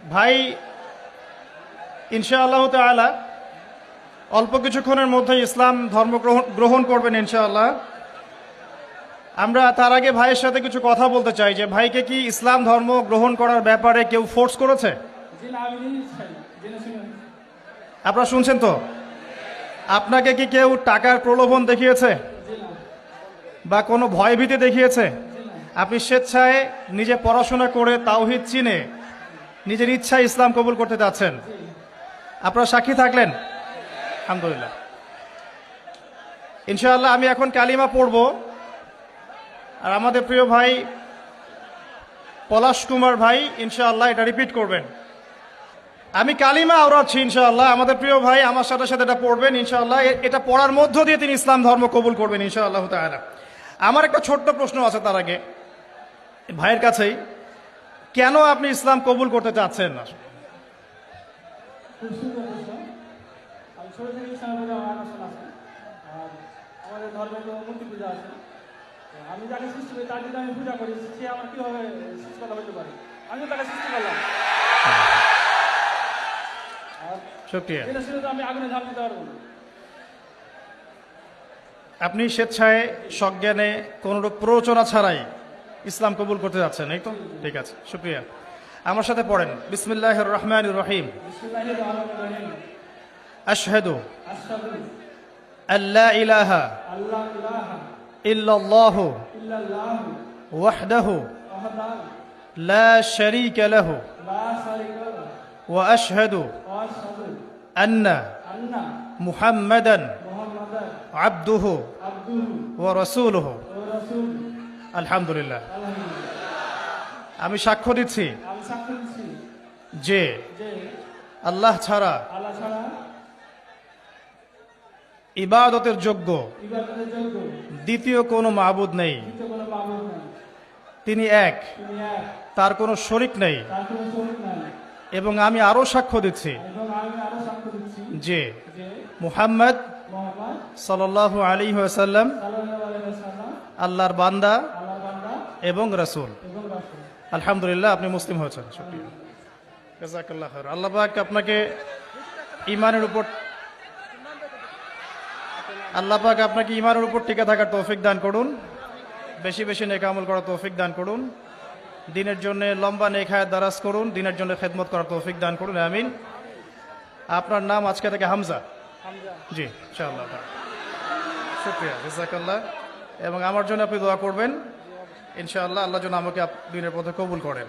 ভাই ইনশাআল্লাহ তাআলা অল্প কিছুক্ষণের মধ্যে ইসলাম ধর্ম গ্রহণ করবেন ইনশাআল্লাহ। আমরা তার আগে ভাইয়ের সাথে কিছু কথা বলতে চাই যে ভাইকে কি ইসলাম ধর্ম গ্রহণ করার ব্যাপারে কেউ ফোর্স করেছে? আপনারা শুনছেন তো? আপনাকে কি কেউ টাকার প্রলোভন দেখিয়েছে বা কোনো ভয়ভীতি দেখিয়েছে? আপনি স্বেচ্ছায় নিজে পড়াশোনা করে তাওহীদ চিনে নিজের ইচ্ছায় ইসলাম কবুল করতে যাচ্ছেন। আপনারা সাক্ষী থাকলেন, আলহামদুলিল্লাহ। ইনশাআল্লাহ আমি এখন কালিমা পড়ব, আর আমাদের প্রিয় ভাই পলাশ কুমার ভাই ইনশাআল্লাহ এটা রিপিট করবেন। আমি কালিমা আওড়াচ্ছি ইনশাআল্লাহ, আমাদের প্রিয় ভাই আমার সাথে সাথে এটা পড়বেন ইনশাআল্লাহ। এটা পড়ার মধ্য দিয়ে তিনি ইসলাম ধর্ম কবুল করবেন ইনশাআল্লাহ তাআলা। আমার একটা ছোট্ট প্রশ্ন আছে তার আগে ভাইয়ের কাছেই, কেন আপনি ইসলাম কবুল করতে চাচ্ছেন না? আমাদের ধর্মে তো মূর্তি পূজা আছে, আমি যাকে সৃষ্টি করি তার যদি আমি পূজা করি, সে আমার কিভাবে সৃষ্টিকর্তা হতে পারে? আমিও তাকে সৃষ্টি করলাম, এটা ছিল তো আমি আগুনে ঝাঁপ দিতে পারবো না। আপনি স্বেচ্ছায় সজ্ঞানে কোনরূপ প্ররোচনা ছাড়াই ইসলাম কবুল করতে যাচ্ছেন, এই তো? ঠিক আছে, শুকরিয়া। আমার সাথে পড়েন, বিসমিল্লাহির রহমানির রহিম। আশহাদু আল্লা ইলাহা ইল্লাল্লাহু ওয়াহদাহু লা শারীকা লাহু ওয়া আশহাদু আন্না মুহাম্মাদান আবদুহু ওয়া রাসূলুহু। আলহামদুলিল্লাহ। আমি সাক্ষ্য দিচ্ছি যে আল্লাহ ছাড়া ইবাদতের যোগ্য দ্বিতীয় কোনো মাবুদ নেই, তিনি এক, তার কোনো শরিক নেই। এবং আমি আরো সাক্ষ্য দিচ্ছি যে মুহাম্মদ সাল্লাল্লাহু আলাইহি ওয়াসাল্লাম আল্লাহর বান্দা এবং রাসূল। আলহামদুলিল্লাহ, আপনি মুসলিম হয়েছেন, শুকরিয়া, জাযাকাল্লাহ খাইর। আল্লাহ পাক আপনাকে ঈমানের উপর টিকে থাকার তৌফিক দান করুন, বেশি বেশি নেক আমল করার তৌফিক দান করুন, দিনের জন্য লম্বা নেক হায়াত দারাজ করুন, দিনের জন্য খেদমত করার তৌফিক দান করুন, আমিন। আপনার নাম আজকে থেকে হামজা? জি, ইনশাআল্লাহ, শুকরিয়া, জাযাকাল্লাহ। এবং আমার জন্য আপনি দোয়া করবেন ইনশাআল্লাহ, আল্লাহ যেন আমাকে দিনের পথে কবুল করেন।